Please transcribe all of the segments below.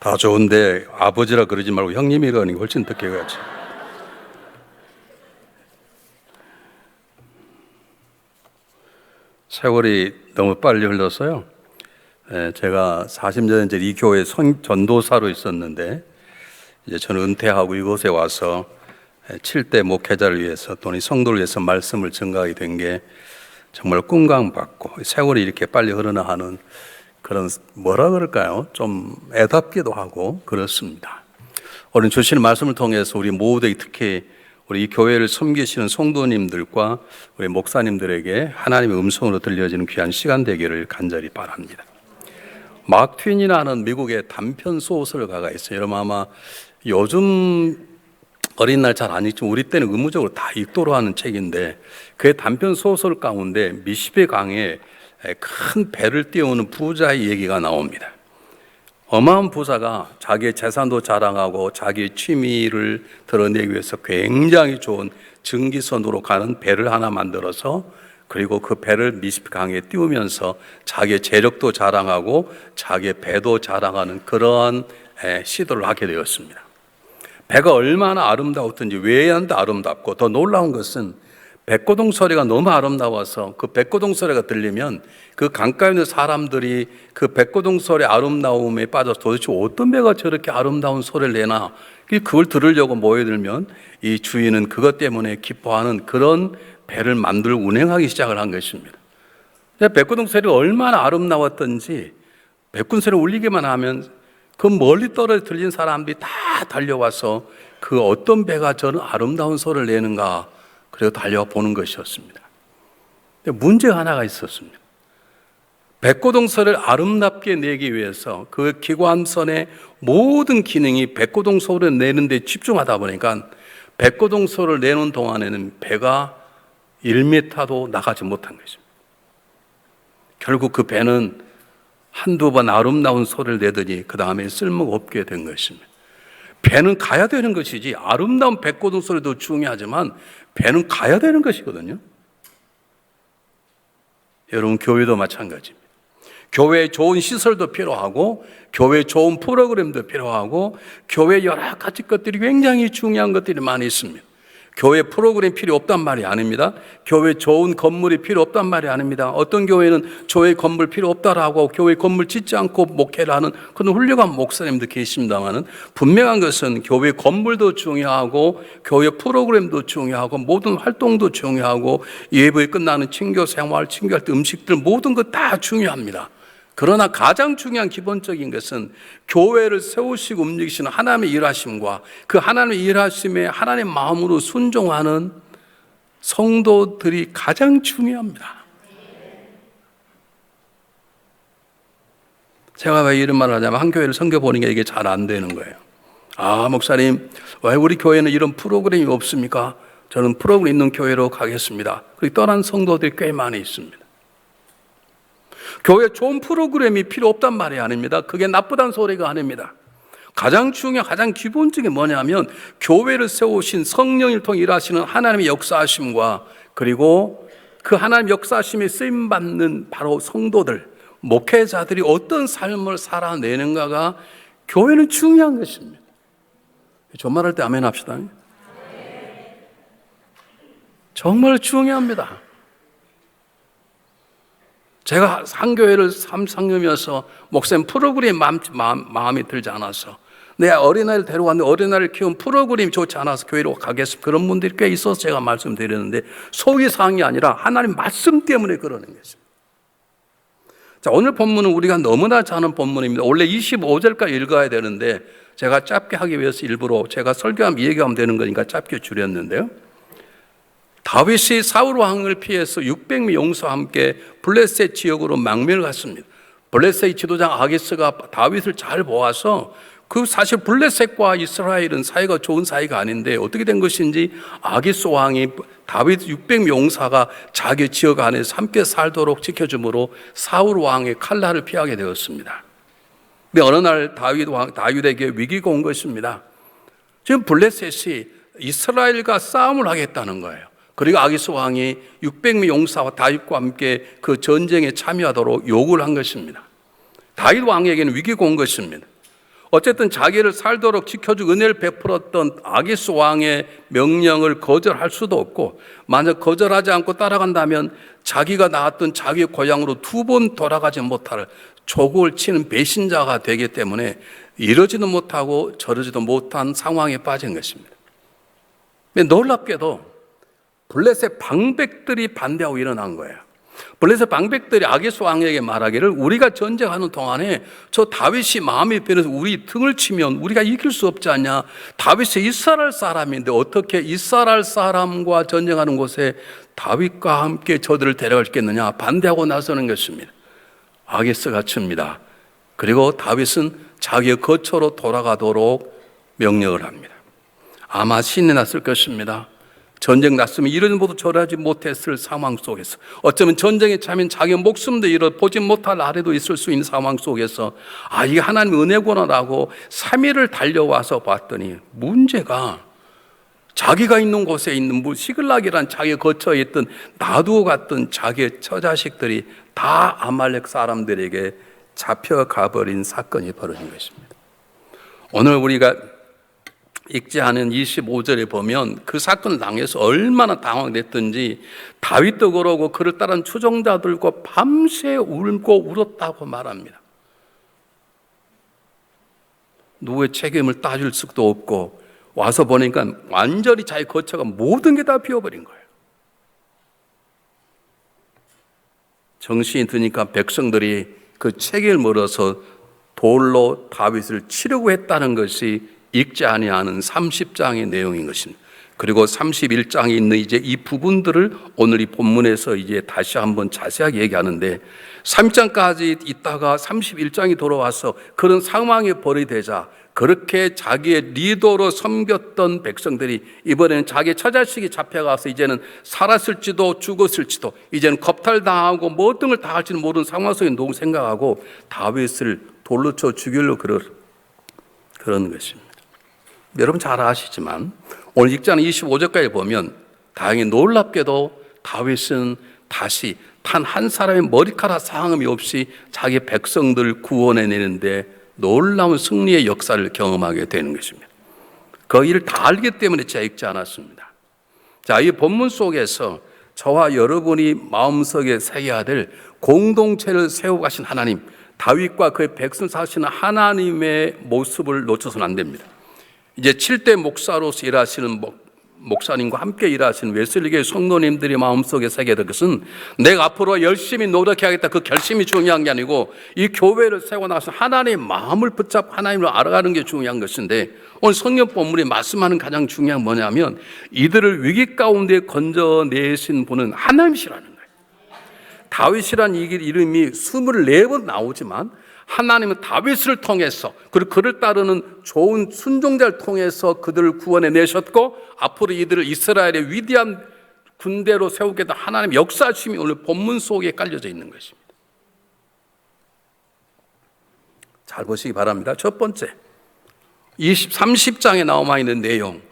다 좋은데 아버지라 그러지 말고 형님이라는 게 훨씬 더 개같이. 세월이 너무 빨리 흘러서요. 제가 40년 전 이 교회 전도사로 있었는데 이제 저는 은퇴하고 이곳에 와서 7대 목회자를 위해서 또는 성도를 위해서 말씀을 전가하게 된 게 정말 꿈감받고 세월이 이렇게 빨리 흐르나 하는 그런 뭐라 그럴까요? 좀 애답기도 하고 그렇습니다. 오늘 주시는 말씀을 통해서 우리 모두에게 특히 우리 이 교회를 섬기시는 성도님들과 우리 목사님들에게 하나님의 음성으로 들려지는 귀한 시간 되기를 간절히 바랍니다. 마크 트윈이라는 미국의 단편 소설가가 있어요. 여러분 아마 요즘 어린 날 잘 안 읽지만 우리 때는 의무적으로 다 읽도록 하는 책인데 그의 단편 소설 가운데 미시베 강에 큰 배를 띄우는 부자의 얘기가 나옵니다. 어마어마한 부자가 자기의 재산도 자랑하고 자기의 취미를 드러내기 위해서 굉장히 좋은 증기선으로 가는 배를 하나 만들어서 그리고 그 배를 미시피 강에 띄우면서 자기의 재력도 자랑하고 자기의 배도 자랑하는 그러한 시도를 하게 되었습니다. 배가 얼마나 아름다웠든지 외양도 아름답고 더 놀라운 것은 백고동 소리가 너무 아름다워서 그 백고동 소리가 들리면 그 강가에 있는 사람들이 그 백고동 소리의 아름다움에 빠져서 도대체 어떤 배가 저렇게 아름다운 소리를 내나 그걸 들으려고 모여들면 이 주인은 그것 때문에 기뻐하는 그런 배를 만들고 운행하기 시작을 한 것입니다. 백고동 소리가 얼마나 아름다웠던지 백군 소리를 울리기만 하면 그 멀리 떨어져 들린 사람들이 다 달려와서 그 어떤 배가 저런 아름다운 소리를 내는가 그리고 달려와 보는 것이었습니다. 근데 문제가 하나가 있었습니다. 백고동 소리를 아름답게 내기 위해서 그 기관선의 모든 기능이 백고동 소리를 내는 데 집중하다 보니까 백고동 소리를 내는 동안에는 배가 1m도 나가지 못한 것입니다. 결국 그 배는 한두 번 아름다운 소리를 내더니 그 다음에 쓸모가 없게 된 것입니다. 배는 가야 되는 것이지 아름다운 백고동 소리도 중요하지만 배는 가야 되는 것이거든요. 여러분 교회도 마찬가지입니다. 교회에 좋은 시설도 필요하고 교회에 좋은 프로그램도 필요하고 교회에 여러 가지 것들이 굉장히 중요한 것들이 많이 있습니다. 교회 프로그램 필요 없단 말이 아닙니다. 교회 좋은 건물이 필요 없단 말이 아닙니다. 어떤 교회는 교회 건물 필요 없다라고 교회 건물 짓지 않고 목회를 하는 그런 훌륭한 목사님도 계십니다만은 분명한 것은 교회 건물도 중요하고 교회 프로그램도 중요하고 모든 활동도 중요하고 예배에 끝나는 친교 생활, 친교할 때 음식들 모든 것 다 중요합니다. 그러나 가장 중요한 기본적인 것은 교회를 세우시고 움직이시는 하나님의 일하심과 그 하나님의 일하심에 하나님의 마음으로 순종하는 성도들이 가장 중요합니다. 제가 왜 이런 말을 하냐면 한 교회를 섬겨보니까 이게 잘 안 되는 거예요. 아 목사님 왜 우리 교회는 이런 프로그램이 없습니까? 저는 프로그램 있는 교회로 가겠습니다. 그리고 떠난 성도들이 꽤 많이 있습니다. 교회에 좋은 프로그램이 필요 없단 말이 아닙니다. 그게 나쁘다는 소리가 아닙니다. 가장 중요한 가장 기본적인 뭐냐면 교회를 세우신 성령을 통해 일하시는 하나님의 역사하심과 그리고 그 하나님의 역사하심에 쓰임받는 바로 성도들, 목회자들이 어떤 삶을 살아내는가가 교회는 중요한 것입니다. 존말할 때 아멘 합시다. 정말 중요합니다. 제가 한 교회를 상념이어서 목사님 프로그램이 마음에 들지 않아서 내 어린아이를 데려왔는데 어린아이를 키운 프로그램이 좋지 않아서 교회로 가겠습니다. 그런 분들이 꽤 있어서 제가 말씀드렸는데 소위사항이 아니라 하나님 말씀 때문에 그러는 것입니다. 자, 오늘 본문은 우리가 너무나 잘 아는 본문입니다. 원래 25절까지 읽어야 되는데 제가 짧게 하기 위해서 일부러 제가 설교하면 얘기하면 되는 거니까 짧게 줄였는데요. 다윗이 사울 왕을 피해서 600명 용사와 함께 블레셋 지역으로 망명을 갔습니다. 블레셋 지도장 아기스가 다윗을 잘 보아서 그 사실 블레셋과 이스라엘은 사이가 좋은 사이가 아닌데 어떻게 된 것인지 아기스 왕이 다윗 600명 용사가 자기 지역 안에서 함께 살도록 지켜줌으로 사울 왕의 칼날을 피하게 되었습니다. 근데 어느 날 다윗에게 위기가 온 것입니다. 지금 블레셋이 이스라엘과 싸움을 하겠다는 거예요. 그리고 아기스 왕이 600명 용사와 다윗과 함께 그 전쟁에 참여하도록 요구를 한 것입니다. 다윗 왕에게는 위기가 온 것입니다. 어쨌든 자기를 살도록 지켜주고 은혜를 베풀었던 아기스 왕의 명령을 거절할 수도 없고, 만약 거절하지 않고 따라간다면 자기가 낳았던 자기 고향으로 2번 돌아가지 못할 조국을 치는 배신자가 되기 때문에 이러지도 못하고 저러지도 못한 상황에 빠진 것입니다. 놀랍게도 블레셋 방백들이 반대하고 일어난 거예요. 블레셋 방백들이 아기스 왕에게 말하기를, 우리가 전쟁하는 동안에 저 다윗이 마음이 변해서 우리 등을 치면 우리가 이길 수 없지 않냐. 다윗이 이스라엘 사람인데 어떻게 이스라엘 사람과 전쟁하는 곳에 다윗과 함께 저들을 데려갈 수 있겠느냐. 반대하고 나서는 것입니다. 아기스가 칩니다. 그리고 다윗은 자기의 거처로 돌아가도록 명령을 합니다. 아마 신이 났을 것입니다. 전쟁 났으면 이런 것도 저러지 못했을 상황 속에서, 어쩌면 전쟁에 참인 자기 목숨도 보지 못할 아래도 있을 수 있는 상황 속에서, 이게 하나님의 은혜구나라고 3일을 달려와서 봤더니 문제가 자기가 있는 곳에 있는 시글락이란 자기 거처에 있던 놔두고 갔던 자기의 처자식들이 다 아말렉 사람들에게 잡혀가 버린 사건이 벌어진 것입니다. 오늘 우리가 읽지 않은 25절에 보면 그 사건을 당해서 얼마나 당황됐든지 다윗도 그러고 그를 따른 추종자들과 밤새 울고 울었다고 말합니다. 누구의 책임을 따질 수도 없고, 와서 보니까 완전히 자기 거처가 모든 게 다 비워버린 거예요. 정신이 드니까 백성들이 그 책임을 물어서 돌로 다윗을 치려고 했다는 것이 읽지 아니하는 30장의 내용인 것입니다. 그리고 31장에 있는 이제 이 부분들을 오늘 이 본문에서 이제 다시 한번 자세하게 얘기하는데, 30장까지 있다가 31장이 돌아와서 그런 상황이 벌이되자 그렇게 자기의 리더로 섬겼던 백성들이 이번에는 자기 처자식이 잡혀가서 이제는 살았을지도 죽었을지도, 이제는 겁탈당하고 모든 걸 다 할지는 모르는 상황 속에 누구 생각하고 다윗을 돌로 쳐 죽이려고 그런 것입니다. 여러분 잘 아시지만 오늘 읽자는 25절까지 보면 다행히 놀랍게도 다윗은 다시 단 한 사람의 머리카락 상함이 없이 자기 백성들을 구원해내는데 놀라운 승리의 역사를 경험하게 되는 것입니다. 그 일을 다 알기 때문에 제가 읽지 않았습니다. 자, 이 본문 속에서 저와 여러분이 마음속에 새겨야 될 공동체를 세우고 가신 하나님, 다윗과 그의 백성 사시는 하나님의 모습을 놓쳐서는 안 됩니다. 이제 7대 목사로서 일하시는 목사님과 함께 일하시는 웨슬리교회 성도님들이 마음속에 새겨야 될 것은, 내가 앞으로 열심히 노력해야겠다, 그 결심이 중요한 게 아니고 이 교회를 세우고 나서 하나님의 마음을 붙잡고 하나님을 알아가는 게 중요한 것인데, 오늘 성경 본문이 말씀하는 가장 중요한 게 뭐냐면 이들을 위기 가운데 건져내신 분은 하나님이시라는 거예요. 다윗이라는 이름이 24번 나오지만 하나님은 다윗을 통해서, 그리고 그를 따르는 좋은 순종자를 통해서 그들을 구원해 내셨고, 앞으로 이들을 이스라엘의 위대한 군대로 세우겠다 하나님의 역사심이 오늘 본문 속에 깔려져 있는 것입니다. 잘 보시기 바랍니다. 첫 번째, 30장에 나와 있는 내용,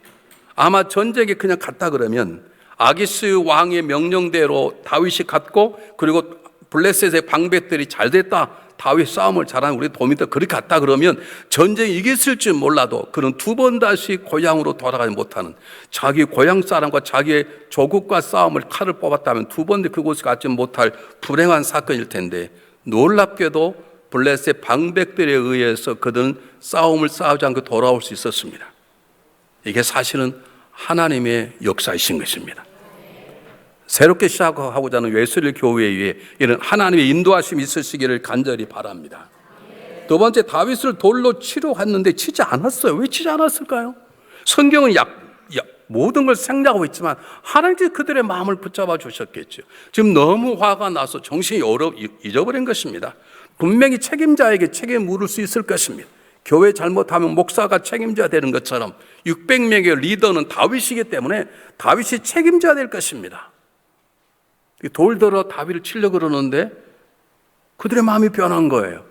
아마 전쟁에 그냥 갔다 그러면 아기스 왕의 명령대로 다윗이 갔고, 그리고 블레셋의 방백들이 잘 됐다, 다윗 싸움을 잘하는 우리 도민들 그렇게 갔다 그러면 전쟁이 이겼을지 몰라도 그는 2번 다시 고향으로 돌아가지 못하는, 자기 고향 사람과 자기의 조국과 싸움을 칼을 뽑았다면 2번 그곳에 가지 못할 불행한 사건일 텐데, 놀랍게도 블레셋 방백들에 의해서 그들은 싸움을 싸우지 않고 돌아올 수 있었습니다. 이게 사실은 하나님의 역사이신 것입니다. 새롭게 시작하고자 하는 웨슬리 교회에 이런 하나님의 인도하심이 있으시기를 간절히 바랍니다. 두 번째, 다윗을 돌로 치려 했는데 치지 않았어요. 왜 치지 않았을까요? 성경은 모든 걸 생략하고 있지만 하나님께서 그들의 마음을 붙잡아 주셨겠죠. 지금 너무 화가 나서 정신이 잊어버린 것입니다. 분명히 책임자에게 책임을 물을 수 있을 것입니다. 교회 잘못하면 목사가 책임져야 되는 것처럼 600명의 리더는 다윗이기 때문에 다윗이 책임져야 될 것입니다. 돌 들어 다윗을 치려고 그러는데 그들의 마음이 변한 거예요.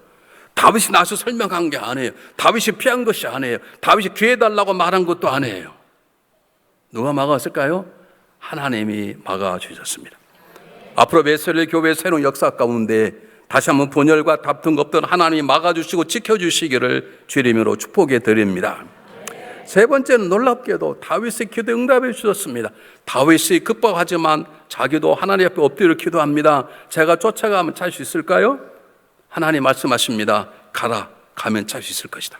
다윗이 나서 설명한 게 아니에요. 다윗이 피한 것이 아니에요. 다윗이 기회 달라고 말한 것도 아니에요. 누가 막았을까요? 하나님이 막아주셨습니다. 앞으로 웨슬리 교회의 새로운 역사 가운데 다시 한번 분열과 다툼 없던 하나님이 막아주시고 지켜주시기를 주님으로 축복해 드립니다. 세 번째는 놀랍게도 다윗의 기도에 응답해 주셨습니다. 다윗이 급박하지만 자기도 하나님 앞에 엎드려 기도합니다. 제가 쫓아가면 찰 수 있을까요? 하나님 말씀하십니다. 가라. 가면 찰 수 있을 것이다.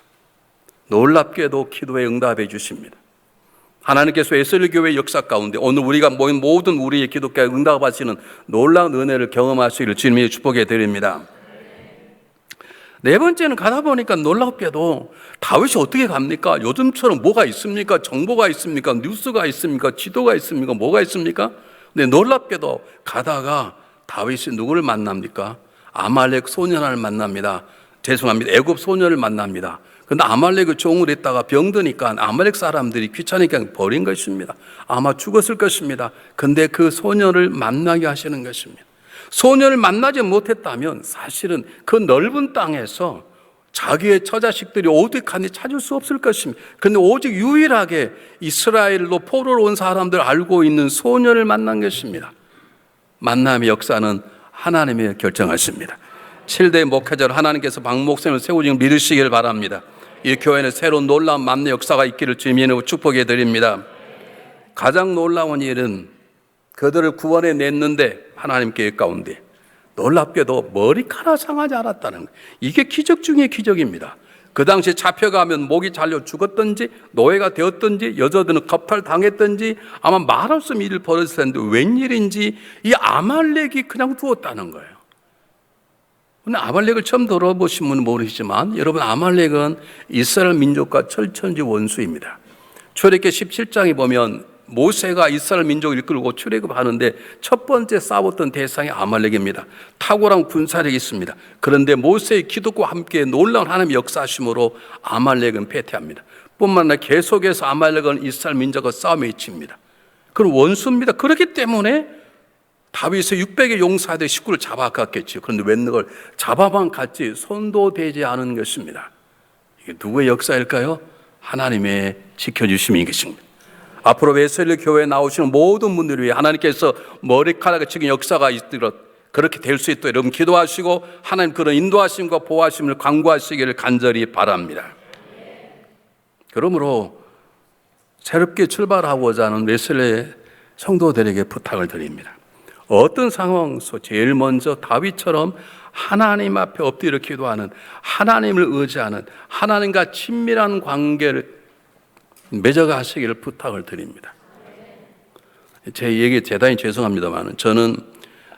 놀랍게도 기도에 응답해 주십니다. 하나님께서 에스겔 교회 역사 가운데 오늘 우리가 모인 모든 우리의 기도에 응답하시는 놀라운 은혜를 경험하시기를 주님이 축복해 드립니다. 네 번째는 가다 보니까 놀랍게도 다윗이 어떻게 갑니까? 요즘처럼 뭐가 있습니까? 정보가 있습니까? 뉴스가 있습니까? 지도가 있습니까? 뭐가 있습니까? 근데 놀랍게도 가다가 다윗이 누구를 만납니까? 아말렉 소년을 만납니다. 죄송합니다. 애굽 소년을 만납니다. 근데 아말렉을 종을 했다가 병드니까 아말렉 사람들이 귀찮으니까 버린 것입니다. 아마 죽었을 것입니다. 근데 그 소년을 만나게 하시는 것입니다. 소년을 만나지 못했다면 사실은 그 넓은 땅에서 자기의 처자식들이 어디 갔는지 찾을 수 없을 것입니다. 그런데 오직 유일하게 이스라엘로 포로로 온 사람들 알고 있는 소년을 만난 것입니다. 만남의 역사는 하나님이 결정하십니다. 7대 목회자로 하나님께서 박 목사님을 세우신 믿으시길 바랍니다. 이 교회는 새로운 놀라운 만남 역사가 있기를 주님의 이름으로 축복해 드립니다. 가장 놀라운 일은 그들을 구원해 냈는데 하나님 계획 가운데 놀랍게도 머리카락 상하지 않았다는 거예요. 이게 기적 중의 기적입니다. 그 당시에 잡혀가면 목이 잘려 죽었든지 노예가 되었든지 여자들은 겁탈당했든지 아마 말할 수 없는 일을 벌였을 텐데 웬일인지 이 아말렉이 그냥 두었다는 거예요. 근데 아말렉을 처음 들어보신 분은 모르시지만 여러분 아말렉은 이스라엘 민족과 철천지 원수입니다. 출애굽기 17장에 보면 모세가 이스라엘 민족을 이끌고 출애굽하는데 첫 번째 싸웠던 대상이 아말렉입니다. 탁월한 군사력이 있습니다. 그런데 모세의 기도과 함께 놀라운 하나님의 역사하심으로 아말렉은 패퇴합니다. 뿐만 아니라 계속해서 아말렉은 이스라엘 민족과 싸움에 이칩니다. 그건 원수입니다. 그렇기 때문에 다윗의 600의 용사들 식구를 잡아갔겠죠. 그런데 웬 걸 잡아만 갔지 손도 대지 않은 것입니다. 이게 누구의 역사일까요? 하나님의 지켜주심인 것입니다. 앞으로 웨슬리 교회에 나오시는 모든 분들을 위해 하나님께서 머리카락을 치는 역사가 있도록 그렇게 될 수 있도록 여러분 기도하시고 하나님 그런 인도하심과 보호하심을 간구하시기를 간절히 바랍니다. 그러므로 새롭게 출발하고자 하는 웨슬리 성도들에게 부탁을 드립니다. 어떤 상황 속 제일 먼저 다윗처럼 하나님 앞에 엎드려 기도하는 하나님을 의지하는 하나님과 친밀한 관계를 맺어가시기를 부탁을 드립니다. 제 얘기 대단히 죄송합니다만 저는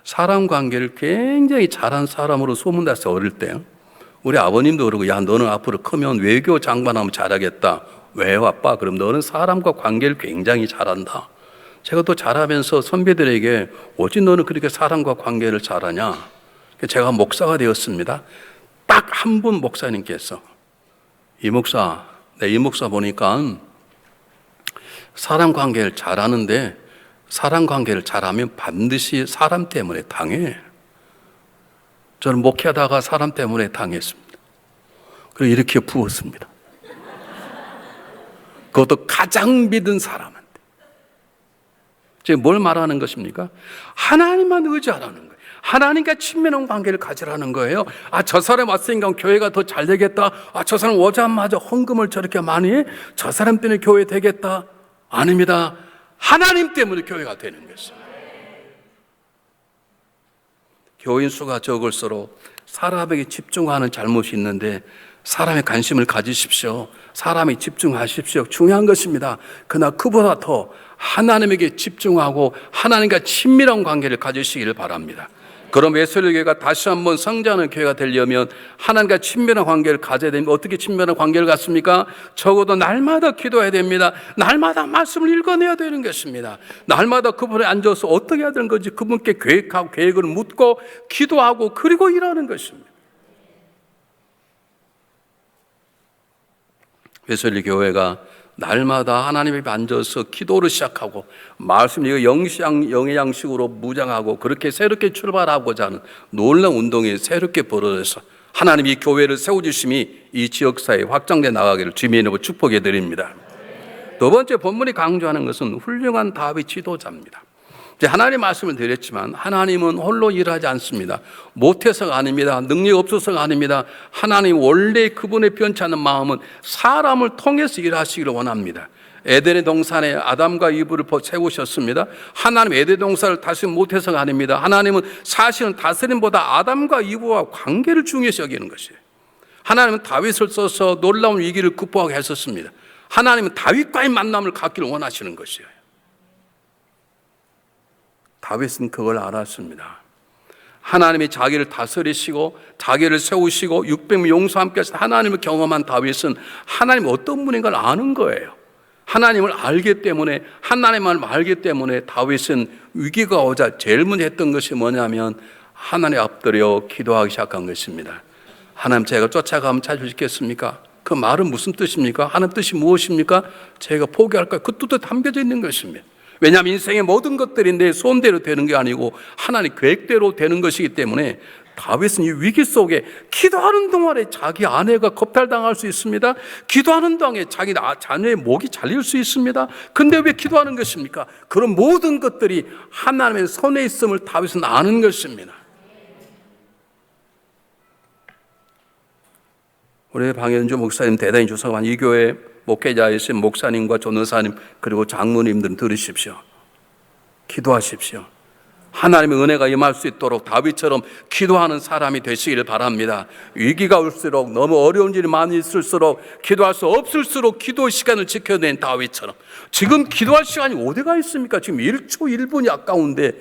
사람 관계를 굉장히 잘한 사람으로 소문났어요. 어릴 때 우리 아버님도 그러고 야 너는 앞으로 크면 외교 장관하면 잘하겠다. 왜요 아빠? 그럼 너는 사람과 관계를 굉장히 잘한다. 제가 또 잘하면서 선배들에게 어찌 너는 그렇게 사람과 관계를 잘하냐. 제가 목사가 되었습니다. 딱 한 분 목사님께서 이 목사 보니까 사람 관계를 잘하는데 사람 관계를 잘하면 반드시 사람 때문에 당해. 저는 목회하다가 사람 때문에 당했습니다. 그래서 이렇게 부었습니다. 그것도 가장 믿은 사람한테. 지금 뭘 말하는 것입니까? 하나님만 의지하라는 거예요. 하나님과 친밀한 관계를 가지라는 거예요. 아, 저 사람 왔으니까 교회가 더 잘 되겠다. 아, 저 사람 오자마자 헌금을 저렇게 많이 해? 저 사람 때문에 교회 되겠다. 아닙니다. 하나님 때문에 교회가 되는 것입니다. 교인 수가 적을수록 사람에게 집중하는 잘못이 있는데 사람의 관심을 가지십시오. 사람에 집중하십시오. 중요한 것입니다. 그러나 그보다 더 하나님에게 집중하고 하나님과 친밀한 관계를 가지시기를 바랍니다. 그럼 웨슬리 교회가 다시 한번 성장하는 교회가 되려면 하나님과 친밀한 관계를 가져야 됩니다. 어떻게 친밀한 관계를 갖습니까? 적어도 날마다 기도해야 됩니다. 날마다 말씀을 읽어내야 되는 것입니다. 날마다 그분에 앉아서 어떻게 해야 되는 건지 그분께 계획을 묻고 기도하고 그리고 일하는 것입니다. 웨슬리 교회가 날마다 하나님 앞에 앉아서 기도를 시작하고 말씀 이거 영의 양식으로 무장하고 그렇게 새롭게 출발하고자 하는 놀라운 운동이 새롭게 벌어져서 하나님이 교회를 세워주심이 이 지역사회에 확장돼 나가기를 주님의 이름으로 축복해 드립니다. 두 번째 본문이 강조하는 것은 훌륭한 다윗 지도자입니다. 하나님의 말씀을 드렸지만 하나님은 홀로 일하지 않습니다. 못해서가 아닙니다. 능력 없어서가 아닙니다. 하나님 원래 그분의 변치 않는 마음은 사람을 통해서 일하시기를 원합니다. 에덴의 동산에 아담과 이브를 세우셨습니다. 하나님 에덴 동산을 다스리지 못해서가 아닙니다. 하나님은 사실은 다스림보다 아담과 이브와 관계를 중요시 여기는 것이에요. 하나님은 다윗을 써서 놀라운 위기를 극복하게 했었습니다. 하나님은 다윗과의 만남을 갖기를 원하시는 것이에요. 다윗은 그걸 알았습니다. 하나님이 자기를 다스리시고 자기를 세우시고 600명 용사와 함께 하나님을 경험한 다윗은 하나님이 어떤 분인가를 아는 거예요. 하나님을 알기 때문에, 하나님을 알기 때문에 다윗은 위기가 오자 제일 먼저 했던 것이 뭐냐면 하나님 앞들여 기도하기 시작한 것입니다. 하나님, 제가 쫓아가면 찾으시겠습니까? 그 말은 무슨 뜻입니까? 하나님 뜻이 무엇입니까? 제가 포기할까요? 그 뜻도 담겨져 있는 것입니다. 왜냐하면 인생의 모든 것들이 내 손대로 되는 게 아니고 하나님 계획대로 되는 것이기 때문에 다윗은 이 위기 속에 기도하는 동안에 자기 아내가 겁탈당할 수 있습니다. 기도하는 동안에 자기 자녀의 목이 잘릴 수 있습니다. 근데 왜 기도하는 것입니까? 그런 모든 것들이 하나님의 손에 있음을 다윗은 아는 것입니다. 우리 방현주 목사님 대단히 주석한 이 교회 목회자이신 목사님과 전도사님 그리고 장로님들은 들으십시오. 기도하십시오. 하나님의 은혜가 임할 수 있도록 다윗처럼 기도하는 사람이 되시기를 바랍니다. 위기가 올수록, 너무 어려운 일이 많이 있을수록, 기도할 수 없을수록 기도 시간을 지켜낸 다윗처럼. 지금 기도할 시간이 어디가 있습니까? 지금 1초 1분이 아까운데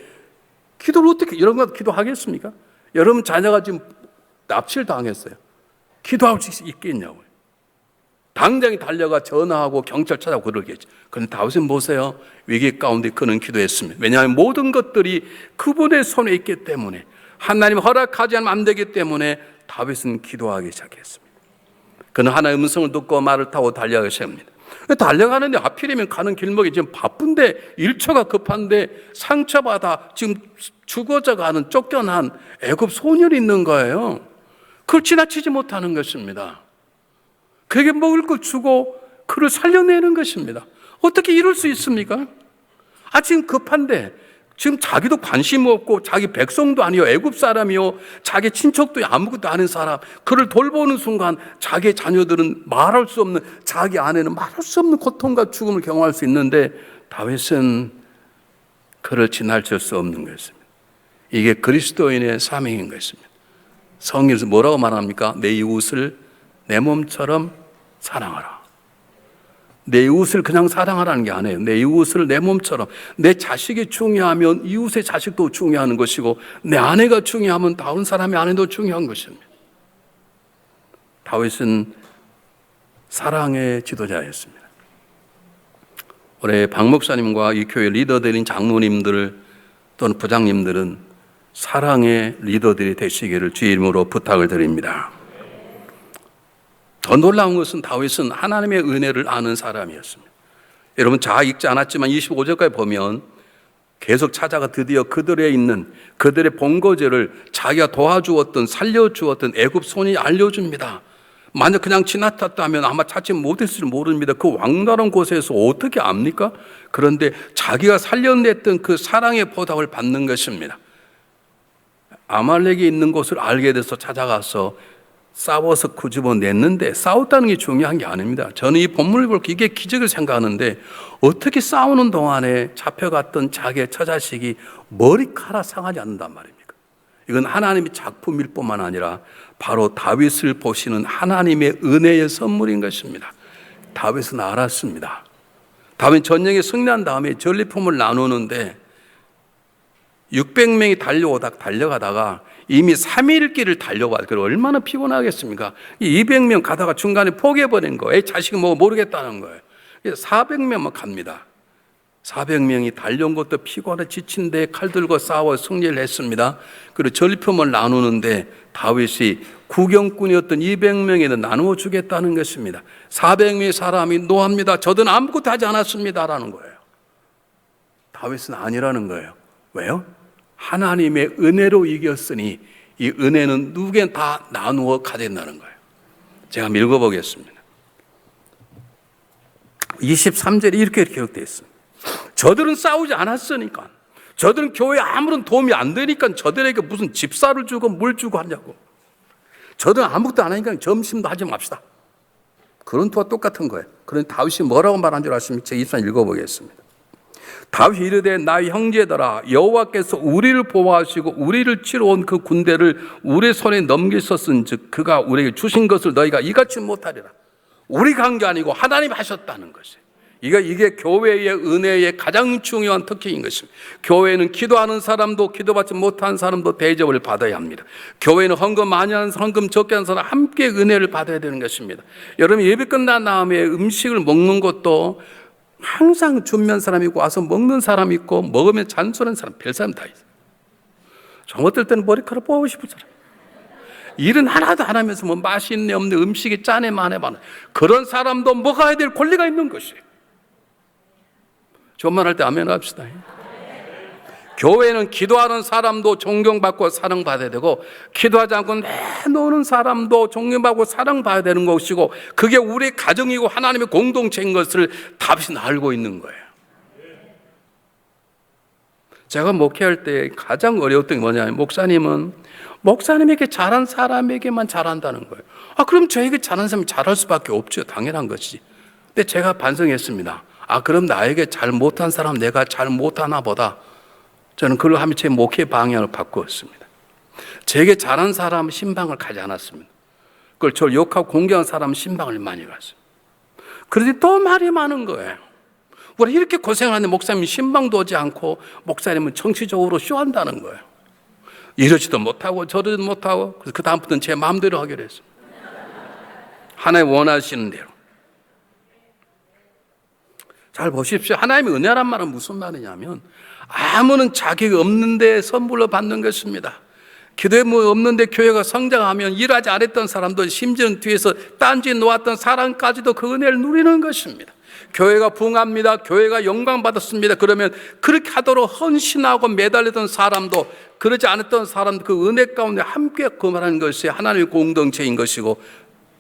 기도를 어떻게, 여러분 기도하겠습니까? 여러분 자녀가 지금 납치를 당했어요. 기도할 수 있겠냐고요. 당장에 달려가 전화하고 경찰 찾아고 그러겠죠. 그런데 다윗은 보세요. 위기 가운데 그는 기도했습니다. 왜냐하면 모든 것들이 그분의 손에 있기 때문에, 하나님이 허락하지 않으면 안 되기 때문에 다윗은 기도하기 시작했습니다. 그는 하나님의 음성을 듣고 말을 타고 달려가기 시작합니다. 달려가는데 하필이면 가는 길목에 지금 바쁜데, 일처가 급한데 상처받아 지금 죽어져가는 쫓겨난 애굽 소년이 있는 거예요. 그걸 지나치지 못하는 것입니다. 그에게 먹을 걸 주고 그를 살려내는 것입니다. 어떻게 이럴 수 있습니까? 지금 급한데, 지금 자기도 관심 없고 자기 백성도 아니요, 애굽 사람이요, 자기 친척도 아무것도 아닌 사람, 그를 돌보는 순간 자기 자녀들은 말할 수 없는, 자기 아내는 말할 수 없는 고통과 죽음을 경험할 수 있는데 다윗은 그를 지나칠 수 없는 것입니다. 이게 그리스도인의 사명인 것입니다. 성경에서 뭐라고 말합니까? 내 이웃을 내 몸처럼 사랑하라. 내 이웃을 그냥 사랑하라는 게 아니에요. 내 이웃을 내 몸처럼. 내 자식이 중요하면 이웃의 자식도 중요한 것이고, 내 아내가 중요하면 다른 사람의 아내도 중요한 것입니다. 다윗은 사랑의 지도자였습니다. 올해 박 목사님과 이 교회 리더들인 장로님들 또는 부장님들은 사랑의 리더들이 되시기를 주의 이름으로 부탁을 드립니다. 더 놀라운 것은 다윗은 하나님의 은혜를 아는 사람이었습니다. 여러분 잘 읽지 않았지만 25절까지 보면 계속 찾아가 드디어 그들에 있는, 그들의 본거지를 자기가 도와주었던, 살려주었던 애굽 손이 알려줍니다. 만약 그냥 지나쳤다면 아마 찾지 못했을지 모릅니다. 그 왕다른 곳에서 어떻게 압니까? 그런데 자기가 살려냈던 그 사랑의 보답을 받는 것입니다. 아말렉이 있는 곳을 알게 돼서 찾아가서 싸워서 끄집어냈는데, 싸웠다는 게 중요한 게 아닙니다. 저는 이 본문을 볼 때 이게 기적을 생각하는데, 어떻게 싸우는 동안에 잡혀갔던 자기의 처자식이 머리카락 상하지 않는단 말입니까? 이건 하나님의 작품일 뿐만 아니라 바로 다윗을 보시는 하나님의 은혜의 선물인 것입니다. 다윗은 알았습니다. 다윗 전쟁에 승리한 다음에 전리품을 나누는데 600명이 달려가다가 이미 3일 길을 달려가요. 그럼 얼마나 피곤하겠습니까? 200명 가다가 중간에 포기해버린 거예요. 자식은 뭐 모르겠다는 거예요. 400명만 갑니다. 400명이 달려온 것도 피곤해 지친데 칼 들고 싸워 승리를 했습니다. 그리고 전리품을 나누는데 다윗이 구경꾼이었던 200명에는 나누어 주겠다는 것입니다. 400명의 사람이 노합니다. 저들은 아무것도 하지 않았습니다라는 거예요. 다윗은 아니라는 거예요. 왜요? 하나님의 은혜로 이겼으니 이 은혜는 누구에게 다 나누어 가진다는 거예요. 제가 한번 읽어보겠습니다. 23절에 이렇게 기록되어 있습니다. 저들은 싸우지 않았으니까, 저들은 교회에 아무런 도움이 안 되니까 저들에게 무슨 집사를 주고 물 주고 하냐고. 저들은 아무것도 안 하니까 점심도 하지 맙시다. 그런투와 똑같은 거예요. 그런 다윗이 뭐라고 말한 줄 아십니까? 제 24절 읽어보겠습니다. 다윗이 이르되 나의 형제들아 여호와께서 우리를 보호하시고 우리를 치러 온 그 군대를 우리 손에 넘기셨은즉 그가 우리에게 주신 것을 너희가 이같이 못하리라. 우리가 한 게 아니고 하나님이 하셨다는 것이에요. 이게 교회의 은혜의 가장 중요한 특징인 것입니다. 교회는 기도하는 사람도 기도받지 못한 사람도 대접을 받아야 합니다. 교회는 헌금 많이 하는 사람, 헌금 적게 하는 사람 함께 은혜를 받아야 되는 것입니다. 여러분 예배 끝난 다음에 음식을 먹는 것도 항상 준비한 사람이 있고 와서 먹는 사람이 있고 먹으면 잔소리하는 사람, 별 사람 다 있어요. 정 어떨 때는 머리카락 뽑고 싶은 사람, 일은 하나도 안 하면서 뭐 맛이 있네 없네 음식이 짜네 마네 마네 그런 사람도 먹어야 될 권리가 있는 것이에요. 존말할 때 아멘 합시다. 교회는 기도하는 사람도 존경받고 사랑받아야 되고 기도하지 않고 내노는 사람도 존경받고 사랑받아야 되는 것이고 그게 우리 가정이고 하나님의 공동체인 것을 다윗은 알고 있는 거예요. 제가 목회할 때 가장 어려웠던 게 뭐냐면 목사님에게 잘한 사람에게만 잘한다는 거예요. 그럼 저에게 잘한 사람이 잘할 수밖에 없죠. 당연한 것이지. 근데 제가 반성했습니다. 그럼 나에게 잘 못한 사람 내가 잘 못하나 보다. 저는 그걸 하며 제 목회 방향을 바꾸었습니다. 제게 잘한 사람 신방을 가지 않았습니다. 그걸 저를 욕하고 공경한 사람 신방을 많이 갔어요. 그런데 또 말이 많은 거예요. 우리 이렇게 고생하는데 목사님이 신방도 오지 않고 목사님은 정치적으로 쇼한다는 거예요. 이러지도 못하고 저러지도 못하고 그래서 그 다음부터는 제 마음대로 하기로 했습니다. 하나님 원하시는 대로. 잘 보십시오. 하나님의 은혜란 말은 무슨 말이냐면 아무는 자격이 없는데 선물로 받는 것입니다. 기도에 뭐 없는데 교회가 성장하면 일하지 않았던 사람도 심지어는 뒤에서 딴지 놓았던 사람까지도 그 은혜를 누리는 것입니다. 교회가 부흥합니다. 교회가 영광 받았습니다. 그러면 그렇게 하도록 헌신하고 매달리던 사람도 그러지 않았던 사람도 그 은혜 가운데 함께 거하는 것이 하나님의 공동체인 것이고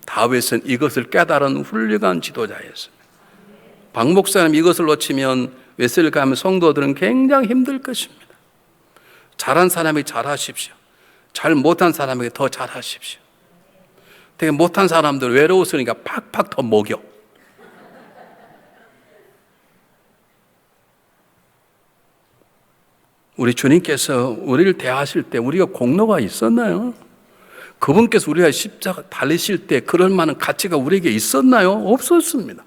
다윗은 이것을 깨달은 훌륭한 지도자였습니다. 박 목사님 이것을 놓치면 웨슬리 가면 성도들은 굉장히 힘들 것입니다. 잘한 사람에게 잘하십시오. 잘 못한 사람에게 더 잘하십시오. 되게 못한 사람들 외로웠으니까 팍팍 더 먹여. 우리 주님께서 우리를 대하실 때 우리가 공로가 있었나요? 그분께서 우리가 십자가 달리실 때 그럴 만한 가치가 우리에게 있었나요? 없었습니다.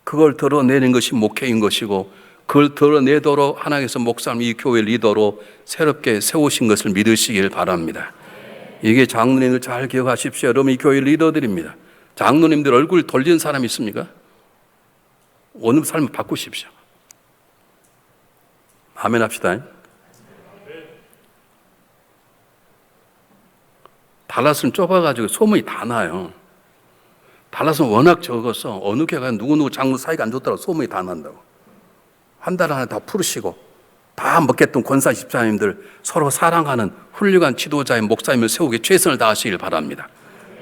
그걸 드러내는 것이 목회인 것이고 그걸 드러내도록 하나님께서 목사님 이 교회 리더로 새롭게 세우신 것을 믿으시길 바랍니다. 이게 장로님들 잘 기억하십시오. 여러분 이 교회 리더들입니다. 장로님들 얼굴 돌리는 사람 있습니까? 오늘 삶을 바꾸십시오. 아멘 합시다. 달라스는 좁아가지고 소문이 다 나요. 달라스는 워낙 적어서 어느 교회가 누구누구 장로 사이가 안 좋더라고 소문이 다 난다고. 한 달 안에 다 풀으시고 다 먹겠던 권사 집사님들 서로 사랑하는 훌륭한 지도자의 목사님을 세우기 최선을 다하시길 바랍니다.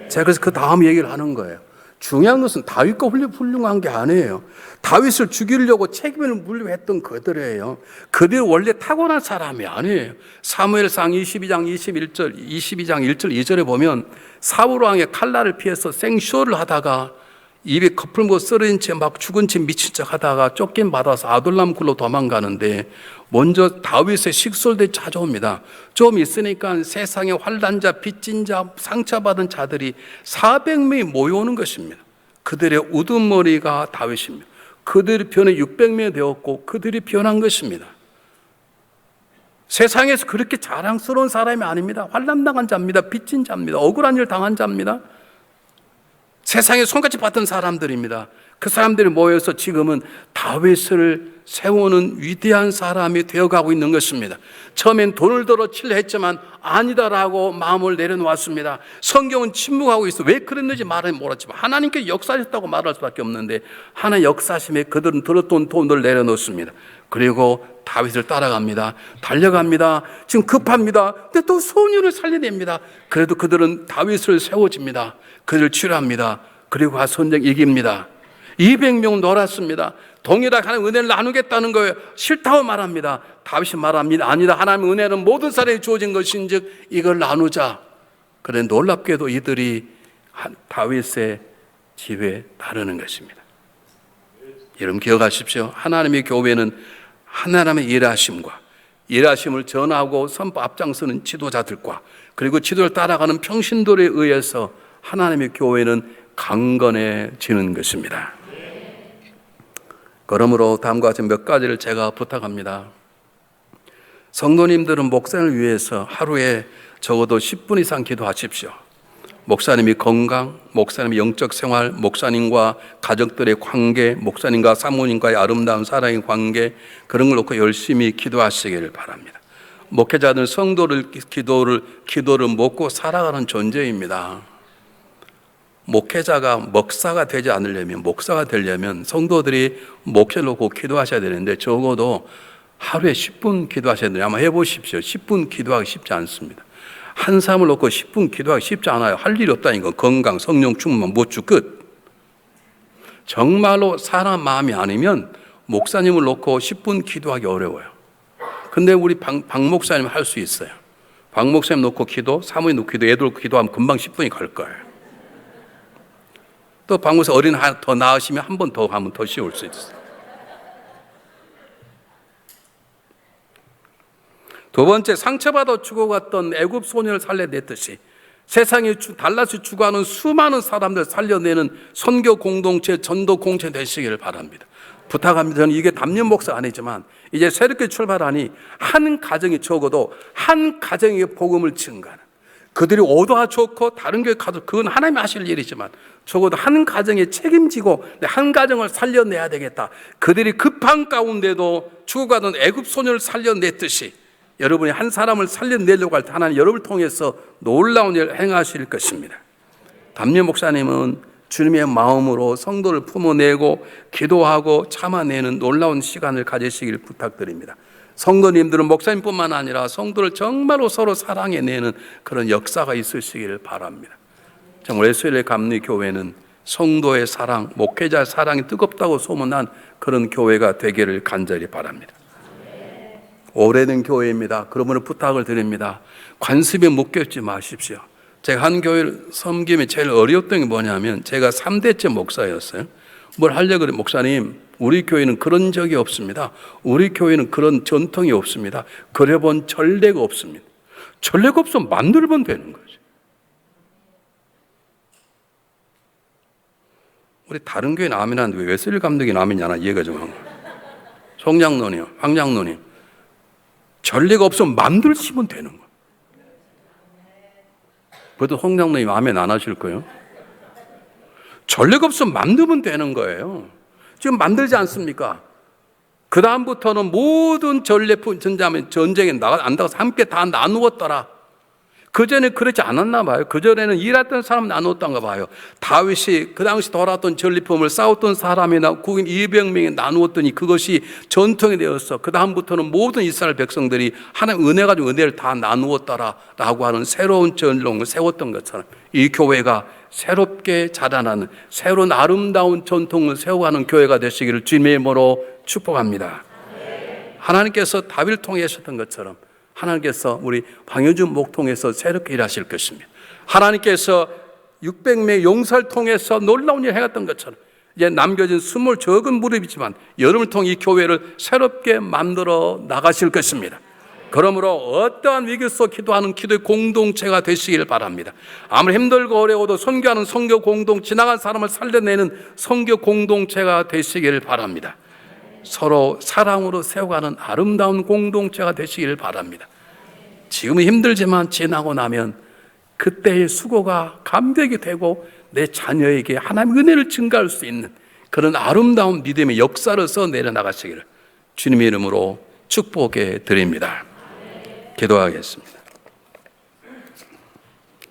제가 그래서 그 다음 얘기를 하는 거예요. 중요한 것은 다윗과 훌륭한 게 아니에요. 다윗을 죽이려고 책임을 물려했던 그들이에요. 그들 원래 타고난 사람이 아니에요. 사무엘상 22장 1절 2절에 보면 사울 왕의 칼날을 피해서 생쇼를 하다가 입에 거풀고 쓰러진 채 막 죽은 채 미친 척 하다가 쫓김 받아서 아둘람 굴로 도망가는데 먼저 다윗의 식솔들이 찾아옵니다. 좀 있으니까 세상에 환난자, 빚진 자, 상처받은 자들이 400명이 모여오는 것입니다. 그들의 우두머리가 다윗입니다. 그들이 변해 600명이 되었고 그들이 변한 것입니다. 세상에서 그렇게 자랑스러운 사람이 아닙니다. 환난당한 자입니다. 빚진 자입니다. 억울한 일 당한 자입니다. 세상에 손같이 봤던 사람들입니다. 그 사람들이 모여서 지금은 다윗을 세우는 위대한 사람이 되어가고 있는 것입니다. 처음엔 돈을 들어 칠려 했지만 아니다라고 마음을 내려놓았습니다. 성경은 침묵하고 있어. 왜 그랬는지 말은 몰랐지만 하나님께 역사하셨다고 말할 수밖에 없는데 하나의 역사심에 그들은 들었던 돈을 내려놓습니다. 그리고 다윗을 따라갑니다. 달려갑니다. 지금 급합니다. 근데 또 소년을 살려냅니다. 그래도 그들은 다윗을 세워집니다. 그들을 치료합니다. 그리고 전쟁 이깁니다. 200명 놀았습니다. 동일하게 하나님 은혜를 나누겠다는 거예요. 싫다고 말합니다. 다윗이 말합니다. 아니다. 하나님의 은혜는 모든 사람에게 주어진 것인즉 이걸 나누자. 그런데 놀랍게도 이들이 다윗의 지혜에 따르는 것입니다. 여러분 기억하십시오. 하나님의 교회는 하나님의 일하심을 전하고 선포 앞장서는 지도자들과 그리고 지도를 따라가는 평신도에 의해서 하나님의 교회는 강건해지는 것입니다. 그러므로 다음과 같이 몇 가지를 제가 부탁합니다. 성도님들은 목사님을 위해서 하루에 적어도 10분 이상 기도하십시오. 목사님이 건강, 목사님의 영적 생활, 목사님과 가족들의 관계, 목사님과 사모님과의 아름다운 사랑의 관계, 그런 걸 놓고 열심히 기도하시기를 바랍니다. 목회자들은 성도를 기도를 먹고 살아가는 존재입니다. 목회자가 목사가 되지 않으려면, 목사가 되려면 성도들이 목회를 놓고 기도하셔야 되는데 적어도 하루에 10분 기도하셔야 돼요. 한번 해보십시오. 10분 기도하기 쉽지 않습니다. 한 사람을 놓고 10분 기도하기 쉽지 않아요. 할 일이 없다니까. 건강, 성령 충만, 못주 끝. 정말로 사람 마음이 아니면 목사님을 놓고 10분 기도하기 어려워요. 근데 우리 박 목사님 할 수 있어요. 박 목사님 놓고 기도, 사모님 놓고 기도, 애들 놓고 기도하면 금방 10분이 갈 거예요. 또 박 목사 어린 하나 더 나으시면 한 번 더 하면 더 쉬울 수 있어요. 두 번째, 상처받아 죽어갔던 애굽 소년을 살려냈듯이 세상에 달라서 죽어가는 수많은 사람들 살려내는 선교 공동체, 전도 공동체 되시기를 바랍니다. 부탁합니다. 저는 이게 담임 목사 아니지만 이제 새롭게 출발하니 한 가정이 적어도 한 가정의 복음을 증가하는, 그들이 오도가 좋고 다른 교회 가도 그건 하나님이 하실 일이지만 적어도 한 가정에 책임지고 한 가정을 살려내야 되겠다. 그들이 급한 가운데도 죽어가던 애굽 소년을 살려냈듯이 여러분이 한 사람을 살려내려고 할 때 하나님 여러분을 통해서 놀라운 일을 행하실 것입니다. 담임 목사님은 주님의 마음으로 성도를 품어내고 기도하고 참아내는 놀라운 시간을 가지시길 부탁드립니다. 성도님들은 목사님뿐만 아니라 성도를 정말로 서로 사랑해내는 그런 역사가 있으시기를 바랍니다. 정말 에스겔 감리교회는 성도의 사랑, 목회자의 사랑이 뜨겁다고 소문난 그런 교회가 되기를 간절히 바랍니다. 오래된 교회입니다. 그러므로 부탁을 드립니다. 관습에 묶여있지 마십시오. 제가 한 교회를 섬김이 제일 어려웠던 게 뭐냐면 제가 3대째 목사였어요. 뭘 하려고 그래. 목사님, 우리 교회는 그런 적이 없습니다. 우리 교회는 그런 전통이 없습니다. 그래본 전례가 없습니다. 전례가 없으면 만들면 되는 거죠. 우리 다른 교회는 아멘 하는데 왜 웨슬리 감독이 아멘이 안 하나 이해가 좀 한 거예요. 송장로님, 황장로님, 전례가 없으면 만들시면 되는 거예요. 그래도 홍장로님 아멘 안 하실 거예요. 전례가 없으면 만들면 되는 거예요. 지금 만들지 않습니까? 그 다음부터는 모든 전례품 전쟁에 안 나가서 함께 다 나누었더라. 그전에 그렇지 않았나 봐요. 그전에는 일했던 사람 나누었던가 봐요. 다윗이 그 당시 돌아왔던 전리품을 싸웠던 사람이나 국인 200명이 나누었더니 그것이 전통이 되었어. 그 다음부터는 모든 이스라엘 백성들이 하나님 은혜 가지고 은혜를 다 나누었더라라고 하는 새로운 전통을 세웠던 것처럼 이 교회가 새롭게 자라나는 새로운 아름다운 전통을 세워가는 교회가 되시기를 주님의 이름으로 축복합니다. 하나님께서 다윗을 통해 하셨던 것처럼 하나님께서 우리 방효준 목 통해서 새롭게 일하실 것입니다. 하나님께서 600명의 용사를 통해서 놀라운 일을 해갔던 것처럼 이제 남겨진 스물 적은 무릎이지만 여러분을 통해 이 교회를 새롭게 만들어 나가실 것입니다. 그러므로 어떠한 위기 속 기도하는 기도의 공동체가 되시길 바랍니다. 아무리 힘들고 어려워도 선교하는 선교 공동, 지나간 사람을 살려내는 선교 공동체가 되시길 바랍니다. 서로 사랑으로 세워가는 아름다운 공동체가 되시길 바랍니다. 지금은 힘들지만 지나고 나면 그때의 수고가 감격이 되고 내 자녀에게 하나님의 은혜를 증가할 수 있는 그런 아름다운 믿음의 역사로서 내려나가시기를 주님의 이름으로 축복해 드립니다. 기도하겠습니다.